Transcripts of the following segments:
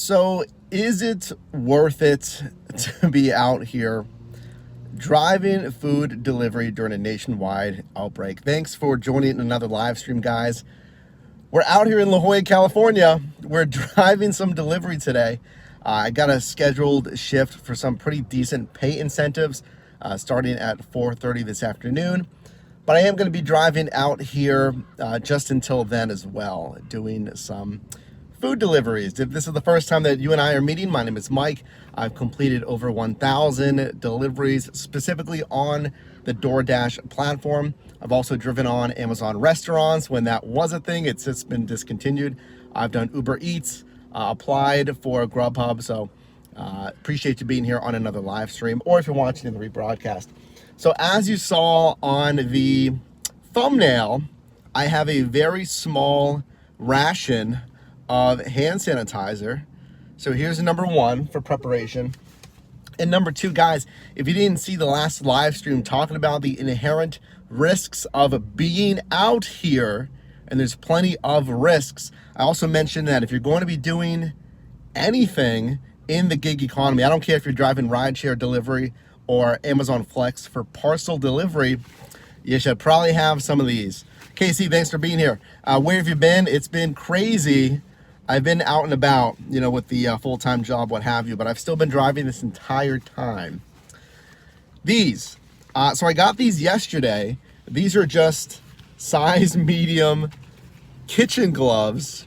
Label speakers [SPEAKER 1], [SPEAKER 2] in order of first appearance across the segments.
[SPEAKER 1] So is it worth it to be out here driving food delivery during a nationwide outbreak? Thanks for joining another live stream, guys. We're out here in La Jolla, California. We're driving some delivery today. I got a scheduled shift for some pretty decent pay incentives starting at 4:30 this afternoon. But I am going to be driving out here just until then as well, doing some food deliveries. If this is the first time that you and I are meeting, my name is Mike. I've completed over 1,000 deliveries specifically on the DoorDash platform. I've also driven on Amazon restaurants when that was a thing. It's just been discontinued. I've done Uber Eats, applied for Grubhub. So appreciate you being here on another live stream, or if you're watching in the rebroadcast. So as you saw on the thumbnail, I have a very small ration of hand sanitizer. So here's number one for preparation. And number two, guys, if you didn't see the last live stream talking about the inherent risks of being out here, and there's plenty of risks, I also mentioned that if you're going to be doing anything in the gig economy, I don't care if you're driving rideshare delivery or Amazon Flex for parcel delivery, you should probably have some of these. Casey, thanks for being here. Where have you been? It's been crazy. I've been out and about, with the full-time job, what have you, but I've still been driving this entire time. These, so I got these yesterday. These are just size medium kitchen gloves.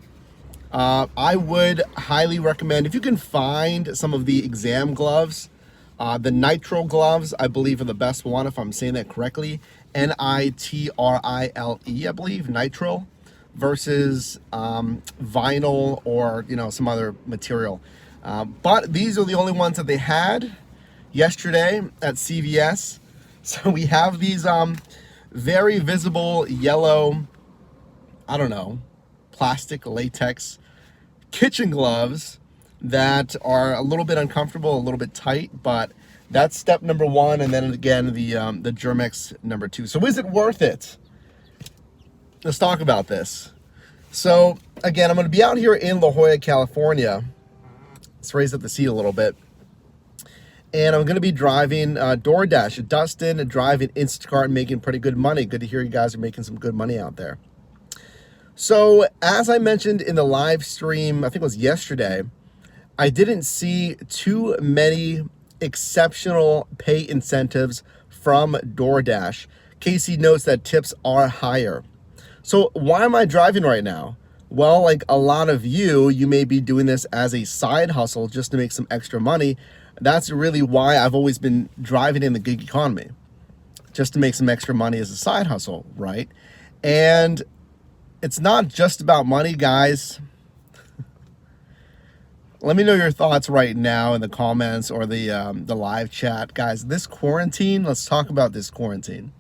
[SPEAKER 1] I would highly recommend, if you can find some of the exam gloves, the nitrile gloves, I believe, are the best one, if I'm saying that correctly. Nitrile, I believe, nitrile, versus vinyl or some other material. But these are the only ones that they had yesterday at CVS. So we have these very visible yellow, plastic latex kitchen gloves that are a little bit uncomfortable, a little bit tight, but that's step number one. And then again, the Germex number two. So is it worth it? Let's talk about this. So again, I'm going to be out here in La Jolla, California. Let's raise up the seat a little bit. And I'm going to be driving DoorDash. Dustin driving Instacart, making pretty good money. Good to hear you guys are making some good money out there. So as I mentioned in the live stream, I think it was yesterday, I didn't see too many exceptional pay incentives from DoorDash. Casey notes that tips are higher. So why am I driving right now? Well, like a lot of you may be doing this as a side hustle just to make some extra money. That's really why I've always been driving in the gig economy, just to make some extra money as a side hustle, right? And it's not just about money, guys. Let me know your thoughts right now in the comments or the live chat. Guys, this quarantine, let's talk about this quarantine.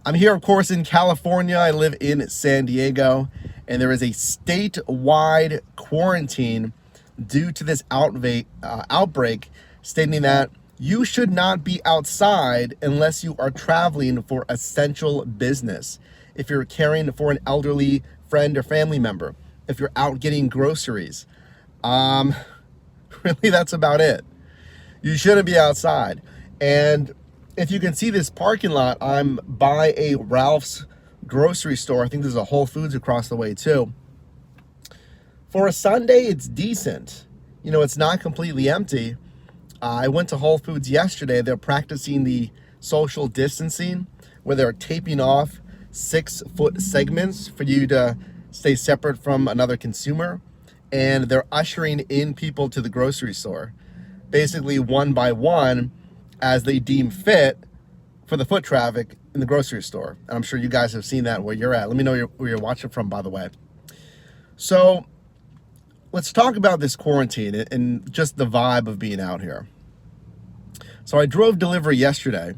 [SPEAKER 1] I'm here, of course, in California. I live in San Diego, and there is a statewide quarantine due to this outbreak, stating that you should not be outside unless you are traveling for essential business. If you're caring for an elderly friend or family member, if you're out getting groceries, really that's about it. You shouldn't be outside. And if you can see this parking lot, I'm by a Ralph's grocery store. I think there's a Whole Foods across the way too. For a Sunday, it's decent. It's not completely empty. I went to Whole Foods yesterday. They're practicing the social distancing where they're taping off 6-foot segments for you to stay separate from another consumer. And they're ushering in people to the grocery store, basically one by one, as they deem fit for the foot traffic in the grocery store. And I'm sure you guys have seen that where you're at. Let me know where you're watching from, by the way. So let's talk about this quarantine and just the vibe of being out here. So I drove delivery yesterday.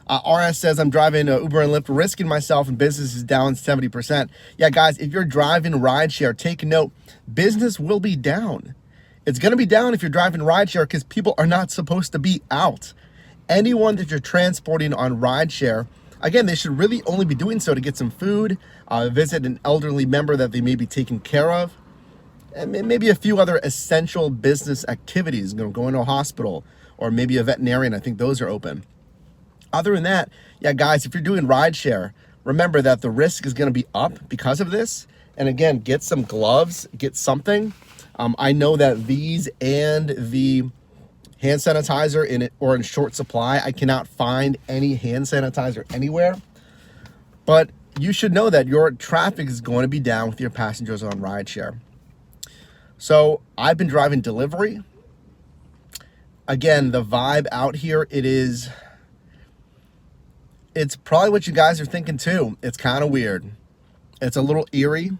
[SPEAKER 1] RS says, I'm driving Uber and Lyft, risking myself, and business is down 70%. Yeah, guys, if you're driving rideshare, take note, business will be down. It's going to be down if you're driving rideshare because people are not supposed to be out. Anyone that you're transporting on rideshare, again, they should really only be doing so to get some food, visit an elderly member that they may be taking care of, and maybe a few other essential business activities, going to a hospital or maybe a veterinarian. I think those are open. Other than that, yeah, guys, if you're doing rideshare, remember that the risk is going to be up because of this. And again, get some gloves, get something. I know that these and the hand sanitizer in short supply. I cannot find any hand sanitizer anywhere. But you should know that your traffic is going to be down with your passengers on rideshare. So I've been driving delivery. Again, the vibe out here, it's probably what you guys are thinking too. It's kind of weird. It's a little eerie.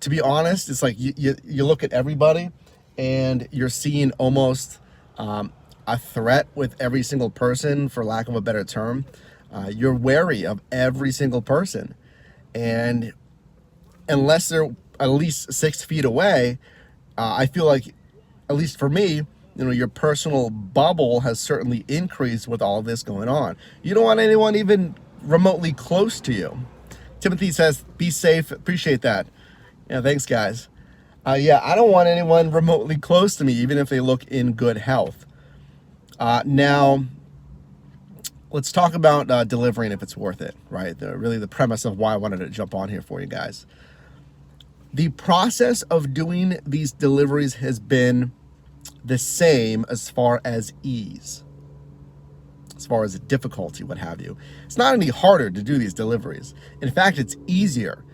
[SPEAKER 1] To be honest, it's like you look at everybody and you're seeing almost a threat with every single person, for lack of a better term. You're wary of every single person. And unless they're at least 6 feet away, I feel like, at least for me, your personal bubble has certainly increased with all of this going on. You don't want anyone even remotely close to you. Timothy says, be safe. Appreciate that. Yeah, thanks, guys. Yeah, I don't want anyone remotely close to me, even if they look in good health. Now, let's talk about delivering, if it's worth it, right? Really the premise of why I wanted to jump on here for you guys. The process of doing these deliveries has been the same as far as ease, as far as difficulty, what have you. It's not any harder to do these deliveries. In fact, it's easier.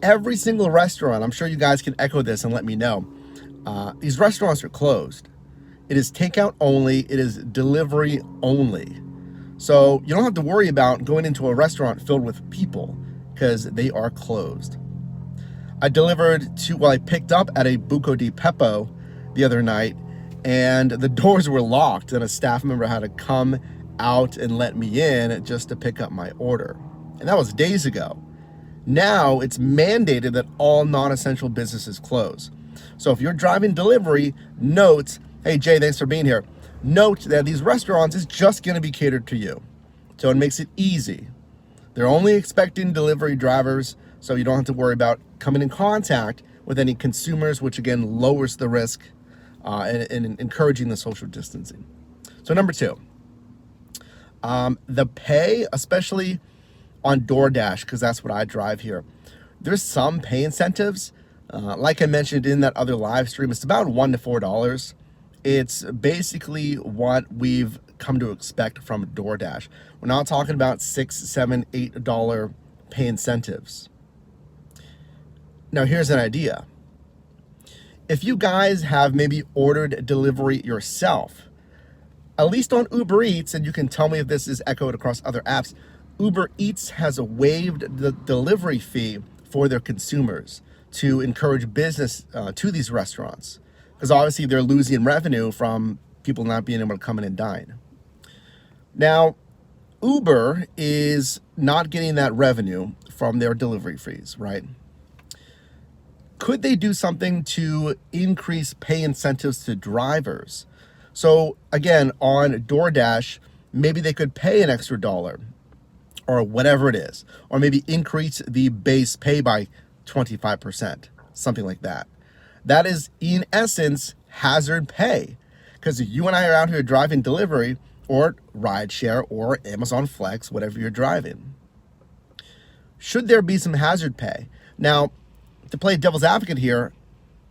[SPEAKER 1] Every single restaurant, I'm sure you guys can echo this and let me know, these restaurants are closed. It is takeout only. It is delivery only. So you don't have to worry about going into a restaurant filled with people because they are closed. I picked up at a Buco di Beppo the other night, and the doors were locked, and a staff member had to come out and let me in just to pick up my order. And that was days ago. Now it's mandated that all non-essential businesses close. So if you're driving delivery, note, hey Jay, thanks for being here. Note that these restaurants is just going to be catered to you. So it makes it easy. They're only expecting delivery drivers, so you don't have to worry about coming in contact with any consumers, which again lowers the risk and encouraging the social distancing. So number 2, the pay, especially on DoorDash, because that's what I drive here. There's some pay incentives. Like I mentioned in that other live stream, it's about $1 to $4. It's basically what we've come to expect from DoorDash. We're not talking about $6, $7, $8 pay incentives. Now here's an idea. If you guys have maybe ordered delivery yourself, at least on Uber Eats, and you can tell me if this is echoed across other apps, Uber Eats has waived the delivery fee for their consumers to encourage business to these restaurants, because obviously they're losing revenue from people not being able to come in and dine. Now, Uber is not getting that revenue from their delivery fees, right? Could they do something to increase pay incentives to drivers? So again, on DoorDash, maybe they could pay an extra $1 or whatever it is, or maybe increase the base pay by 25%, something like that. That is, in essence, hazard pay, because you and I are out here driving delivery or rideshare or Amazon Flex, whatever you're driving. Should there be some hazard pay? Now, to play devil's advocate here,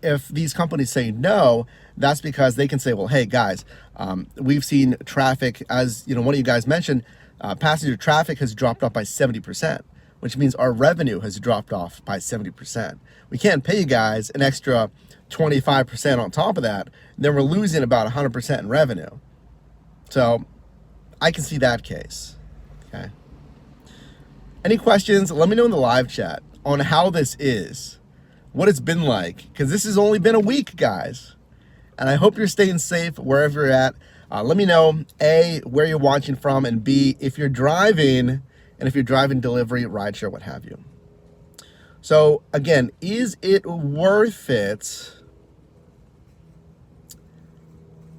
[SPEAKER 1] if these companies say no, that's because they can say, well, hey guys, we've seen traffic, as one of you guys mentioned, passenger traffic has dropped off by 70%, which means our revenue has dropped off by 70%. We can't pay you guys an extra 25% on top of that. Then we're losing about 100% in revenue. So I can see that case. Okay. Any questions? Let me know in the live chat on how this is, what it's been like, because this has only been a week, guys. And I hope you're staying safe wherever you're at. Let me know, A, where you're watching from, and B, if you're driving, and if you're driving delivery, rideshare, what have you. So again, is it worth it?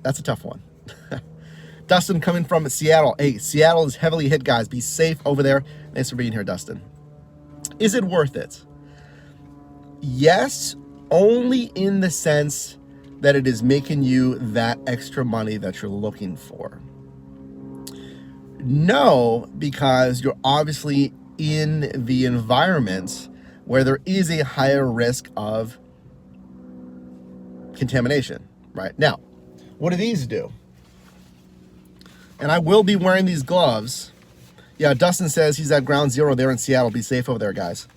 [SPEAKER 1] That's a tough one. Dustin coming from Seattle. Hey, Seattle is heavily hit, guys. Be safe over there. Thanks for being here, Dustin. Is it worth it? Yes, only in the sense that it is making you that extra money that you're looking for. No, because you're obviously in the environments where there is a higher risk of contamination, right? Now, what do these do? And I will be wearing these gloves. Yeah, Dustin says he's at ground zero there in Seattle. Be safe over there, guys.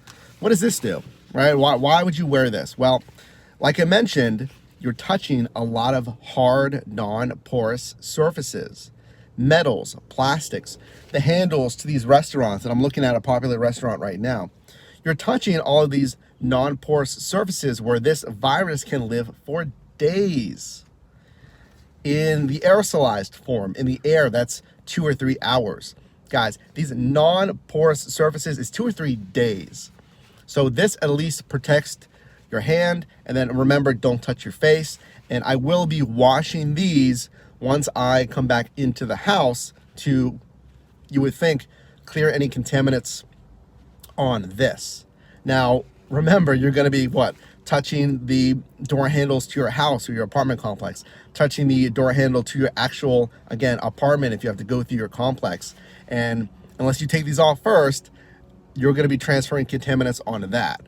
[SPEAKER 1] What does this do, right? Why would you wear this? Well, like I mentioned, you're touching a lot of hard, non-porous surfaces, metals, plastics, the handles to these restaurants, and I'm looking at a popular restaurant right now. You're touching all of these non-porous surfaces where this virus can live for days. In the aerosolized form, in the air, that's 2 or 3 hours. Guys, these non-porous surfaces is 2 or 3 days. So this at least protects your hand, and then remember, don't touch your face. And I will be washing these once I come back into the house to, you would think, clear any contaminants on this. Now, remember, you're gonna be what? Touching the door handles to your house or your apartment complex, touching the door handle to your actual, again, apartment if you have to go through your complex. And unless you take these off first, you're gonna be transferring contaminants onto that.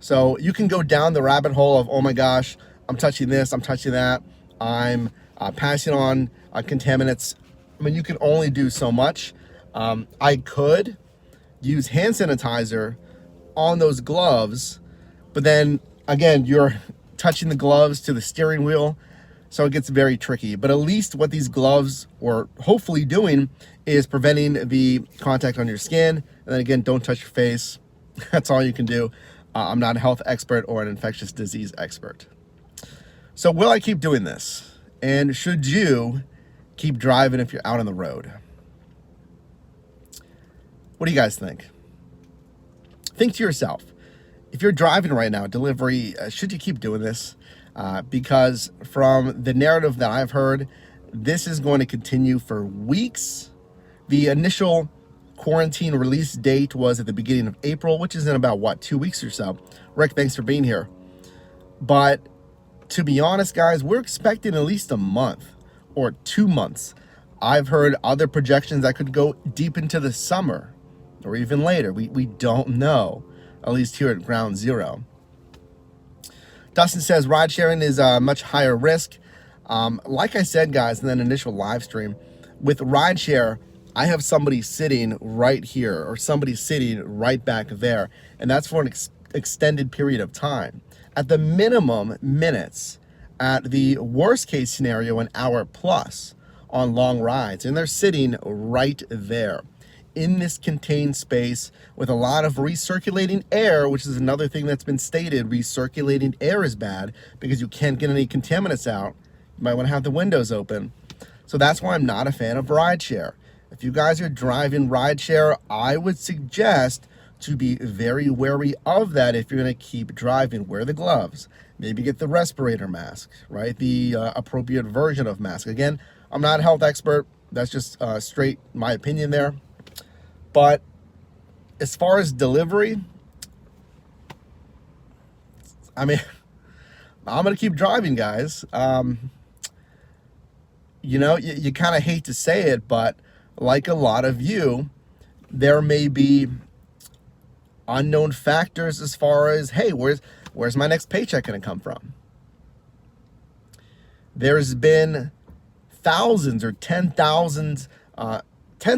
[SPEAKER 1] So you can go down the rabbit hole of, oh my gosh, I'm touching this, I'm touching that, I'm passing on contaminants. I mean, you can only do so much. I could use hand sanitizer on those gloves, but then again, you're touching the gloves to the steering wheel, so it gets very tricky. But at least what these gloves are hopefully doing is preventing the contact on your skin. And then again, don't touch your face. That's all you can do. I'm not a health expert or an infectious disease expert. So will I keep doing this? And should you keep driving if you're out on the road? What do you guys think? Think to yourself, if you're driving right now, delivery, should you keep doing this? Because from the narrative that I've heard, this is going to continue for weeks. The initial quarantine release date was at the beginning of April, which is in about, what, 2 weeks or so. Rick, thanks for being here. But to be honest, guys, we're expecting at least a month or 2 months. I've heard other projections that could go deep into the summer or even later. We don't know, at least here at Ground Zero. Dustin says ride sharing is a much higher risk. Like I said, guys, in that initial live stream, with rideshare, I have somebody sitting right here or somebody sitting right back there, and that's for an extended period of time. At the minimum, minutes. At the worst case scenario, an hour plus on long rides, and they're sitting right there in this contained space with a lot of recirculating air, which is another thing that's been stated. Recirculating air is bad because you can't get any contaminants out. You might want to have the windows open. So that's why I'm not a fan of rideshare. If you guys are driving rideshare, I would suggest to be very wary of that. If you're going to keep driving, wear the gloves, maybe get the respirator mask, right? The appropriate version of mask. Again, I'm not a health expert. That's just straight my opinion there. But as far as delivery, I mean, I'm going to keep driving, guys. You know, you kind of hate to say it, but like a lot of you, there may be unknown factors as far as, hey, where's my next paycheck going to come from? There's been thousands or tens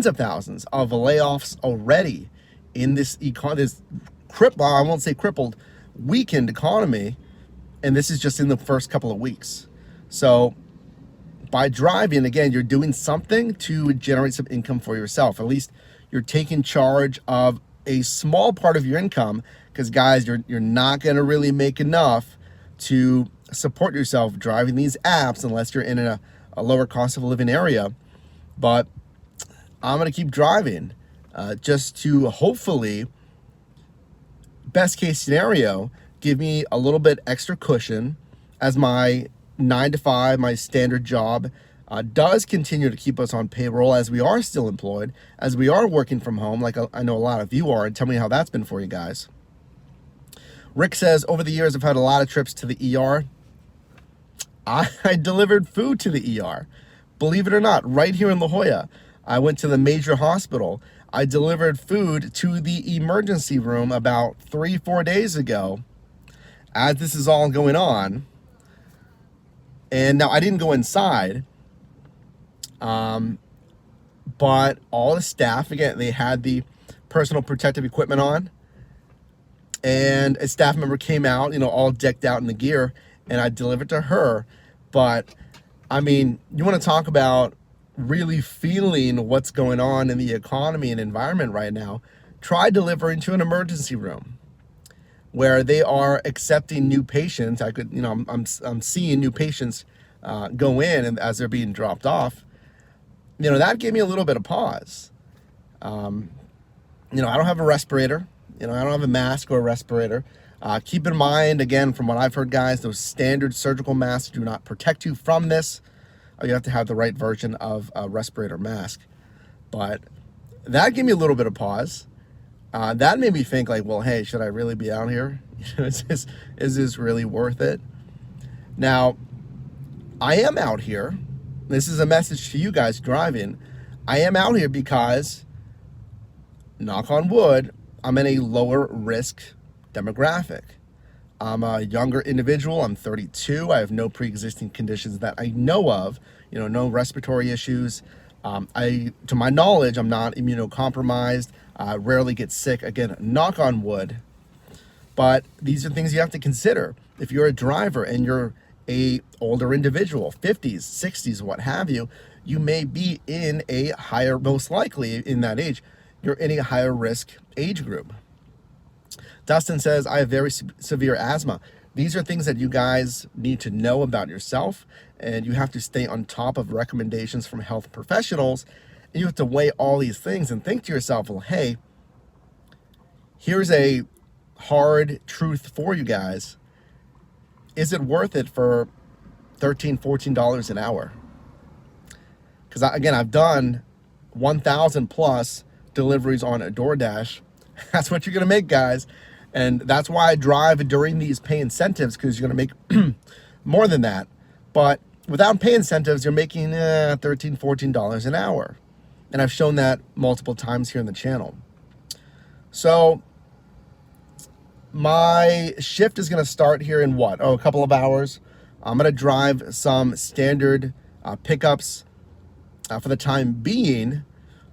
[SPEAKER 1] of thousands of layoffs already in this I won't say crippled, weakened economy, and this is just in the first couple of weeks. So by driving, again, you're doing something to generate some income for yourself. At least you're taking charge of a small part of your income, because guys, you're not going to really make enough to support yourself driving these apps unless you're in a lower cost of living area. But I'm going to keep driving just to hopefully, best case scenario, give me a little bit extra cushion as my 9 to 5, my standard job, does continue to keep us on payroll as we are still employed, as we are working from home, like I know a lot of you are, and tell me how that's been for you guys. Rick says, over the years, I've had a lot of trips to the ER. I delivered food to the ER. Believe it or not, right here in La Jolla. I went to the major hospital. I delivered food to the emergency room about 3-4 days ago as this is all going on. And now I didn't go inside, but all the staff, again, they had the personal protective equipment on, and a staff member came out, all decked out in the gear, and I delivered to her. But I mean, you want to talk about really feeling what's going on in the economy and environment right now. Try delivering to an emergency room where they are accepting new patients. I'm seeing new patients go in, and as they're being dropped off, that gave me a little bit of pause. I don't have a respirator. I don't have a mask or a respirator. Keep in mind, again, from what I've heard, guys, those standard surgical masks do not protect you from this. You have to have the right version of a respirator mask. But that gave me a little bit of pause. That made me think, like, well, hey, should I really be out here? Is this really worth it? Now, I am out here. This is a message to you guys driving. I am out here because, knock on wood, I'm in a lower risk demographic. I'm a younger individual. I'm 32. I have no pre-existing conditions that I know of, no respiratory issues. To my knowledge, I'm not immunocompromised. I rarely get sick. Again, knock on wood. But these are things you have to consider. If you're a driver and you're a older individual, 50s, 60s, what have you, you may be in a higher, most likely in that age, you're in a higher risk age group. Dustin says, I have very severe asthma. These are things that you guys need to know about yourself, and you have to stay on top of recommendations from health professionals, and you have to weigh all these things and think to yourself, well, hey, here's a hard truth for you guys. Is it worth it for $13, $14 an hour? Because, again, I've done 1,000 plus deliveries on a DoorDash. That's what you're going to make, guys. And that's why I drive during these pay incentives, because you're going to make more than that. But without pay incentives, you're making $13, $14 an hour. And I've shown that multiple times here in the channel. So my shift is going to start here in a couple of hours. I'm going to drive some standard pickups for the time being.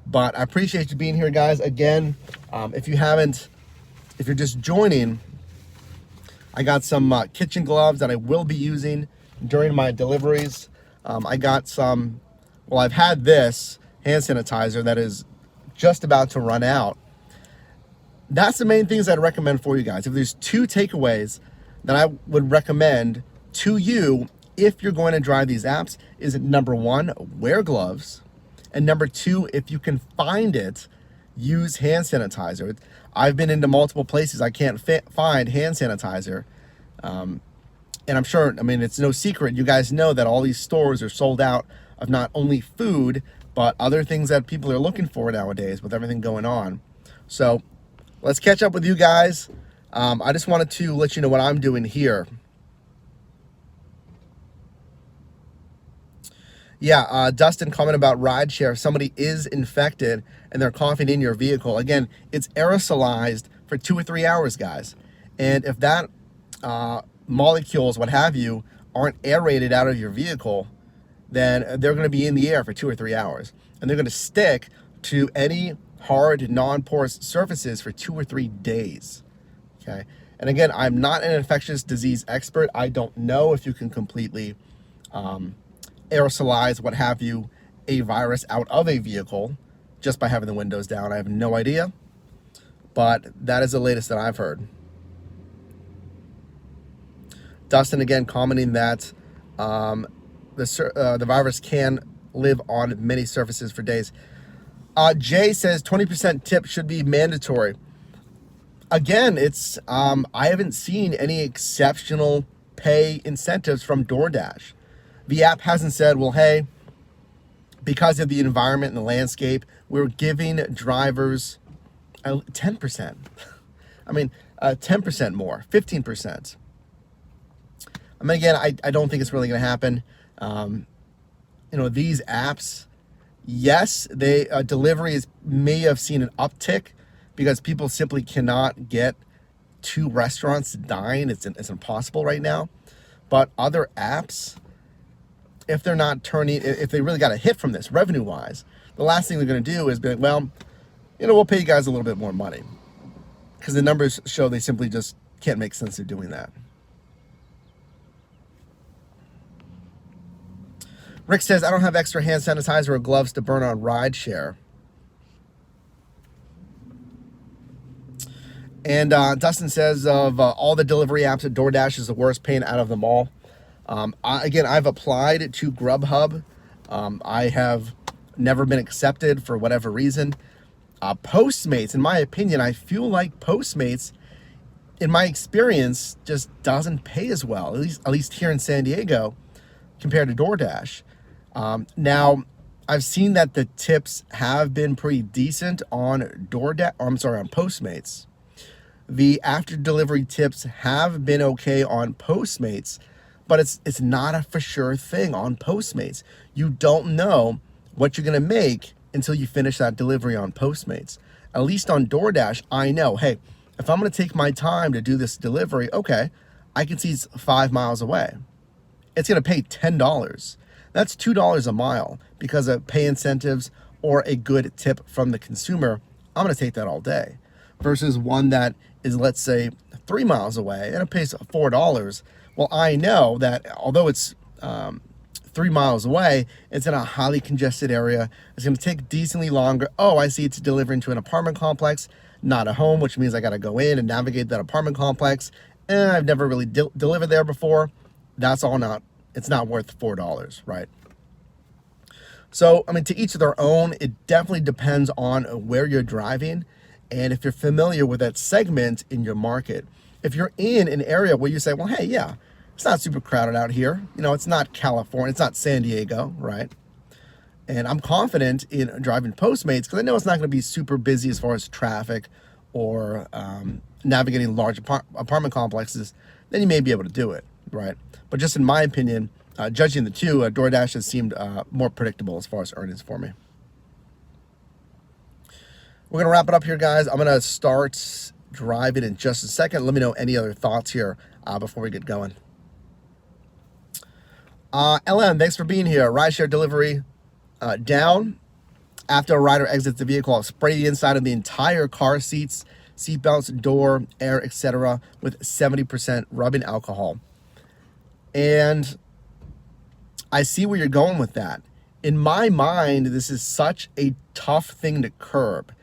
[SPEAKER 1] But I appreciate you being here, guys. Again, if you're just joining, I got some kitchen gloves that I will be using during my deliveries. I got I've had this hand sanitizer that is just about to run out. That's the main things I'd recommend for you guys. If there's 2 takeaways that I would recommend to you if you're going to drive these apps, is number 1, wear gloves. And number 2, if you can find it, use hand sanitizer. I've been into multiple places. I can't find hand sanitizer. And I'm sure, it's no secret. You guys know that all these stores are sold out of not only food, but other things that people are looking for nowadays with everything going on. So let's catch up with you guys. I just wanted to let you know what I'm doing here. Yeah, Dustin comment about rideshare. If somebody is infected and they're coughing in your vehicle, again, it's aerosolized for 2 or 3 hours, guys. And if that molecules, what have you, aren't aerated out of your vehicle, then they're going to be in the air for 2 or 3 hours. And they're going to stick to any hard, non-porous surfaces for 2 or 3 days. Okay. And again, I'm not an infectious disease expert. I don't know if you can completely aerosolize, what have you, a virus out of a vehicle just by having the windows down. I have no idea, but that is the latest that I've heard. Dustin again commenting that the virus can live on many surfaces for days. Jay says 20% tip should be mandatory. Again, it's I haven't seen any exceptional pay incentives from DoorDash. The app hasn't said, well, hey, because of the environment and the landscape, we're giving drivers 10%. 10% more, 15%. I mean, again, I don't think it's really going to happen. These apps, yes, they delivery may have seen an uptick because people simply cannot get to restaurants to dine. It's impossible right now. But other apps, if they're not if they really got a hit from this revenue-wise, the last thing they're going to do is be like, well, we'll pay you guys a little bit more money, because the numbers show they simply just can't make sense of doing that. Rick says, I don't have extra hand sanitizer or gloves to burn on rideshare. And Dustin says, of all the delivery apps, DoorDash is the worst paying out of them all. I've applied to Grubhub. I have never been accepted for whatever reason. Postmates, in my opinion, I feel like Postmates, in my experience, just doesn't pay as well, at least here in San Diego, compared to DoorDash. Now, I've seen that the tips have been pretty decent on on Postmates. The after delivery tips have been okay on Postmates, but it's not a for sure thing on Postmates. You don't know what you're going to make until you finish that delivery on Postmates. At least on DoorDash, I know, hey, if I'm going to take my time to do this delivery, okay, I can see it's 5 miles away. It's going to pay $10. That's $2 a mile because of pay incentives or a good tip from the consumer. I'm going to take that all day. Versus one that is, let's say, 3 miles away and it pays $4. Well, I know that although it's 3 miles away, it's in a highly congested area. It's going to take decently longer. Oh, I see, it's delivering to an apartment complex, not a home, which means I got to go in and navigate that apartment complex. And I've never really delivered there before. It's not worth $4, right? So, I mean, to each of their own. It definitely depends on where you're driving and if you're familiar with that segment in your market. If you're in an area where you say, well, hey, yeah, it's not super crowded out here. It's not California, it's not San Diego, right? And I'm confident in driving Postmates because I know it's not going to be super busy as far as traffic or navigating large apartment complexes. Then you may be able to do it, right? But just in my opinion, judging the two, DoorDash has seemed more predictable as far as earnings for me. We're going to wrap it up here, guys. I'm going to start driving in just a second. Let me know any other thoughts here before we get going. LM, thanks for being here. Rideshare delivery down. After a rider exits the vehicle, I'll spray the inside of the entire car seats, seat belts, door, air, etc. with 70% rubbing alcohol. And I see where you're going with that. In my mind, this is such a tough thing to curb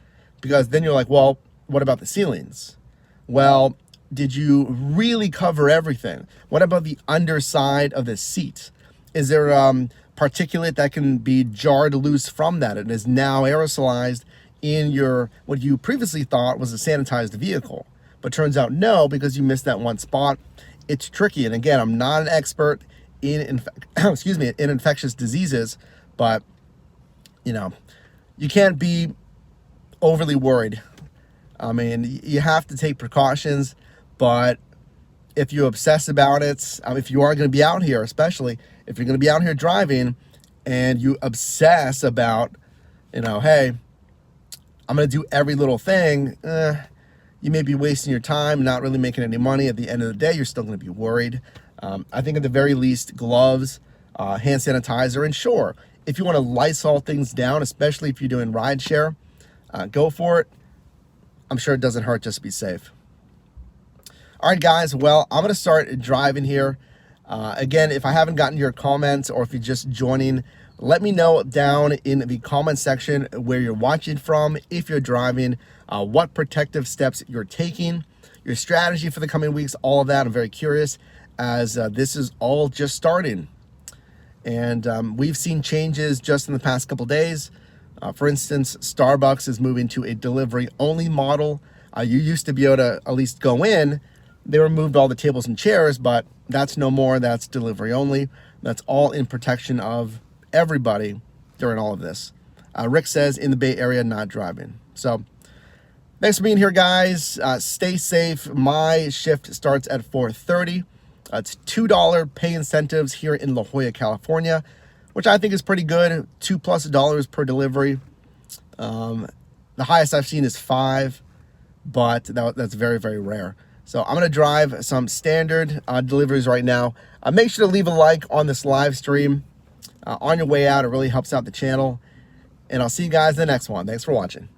[SPEAKER 1] because then you're like, well, what about the ceilings? Well, did you really cover everything? What about the underside of the seat? Is there particulate that can be jarred loose from that and is now aerosolized in what you previously thought was a sanitized vehicle? But turns out no, because you missed that one spot. It's tricky. And again, I'm not an expert in infectious diseases, but you can't be overly worried. I mean, you have to take precautions, but if you obsess about it, if you are going to be out here, especially if you're going to be out here driving and you obsess about, hey, I'm going to do every little thing, you may be wasting your time, not really making any money. At the end of the day, you're still going to be worried. I think at the very least, gloves, hand sanitizer, and sure, if you want to Lysol things down, especially if you're doing rideshare, go for it. I'm sure it doesn't hurt just to be safe. All right, guys. Well, I'm going to start driving here. Again, if I haven't gotten your comments or if you're just joining, let me know down in the comment section where you're watching from, if you're driving, what protective steps you're taking, your strategy for the coming weeks, all of that. I'm very curious as this is all just starting. And we've seen changes just in the past couple days. For instance, Starbucks is moving to a delivery-only model. You used to be able to at least go in. They removed all the tables and chairs, but that's no more. That's delivery only. That's all in protection of everybody during all of this. Rick says in the Bay Area, not driving. So Thanks for being here, guys. Stay safe. My shift starts at 4:30. It's $2 pay incentives here in La Jolla, California, which I think is pretty good. $2+ per delivery. The highest I've seen is 5, but that's very, very rare. So I'm going to drive some standard deliveries right now. Make sure to leave a like on this live stream on your way out. It really helps out the channel. And I'll see you guys in the next one. Thanks for watching.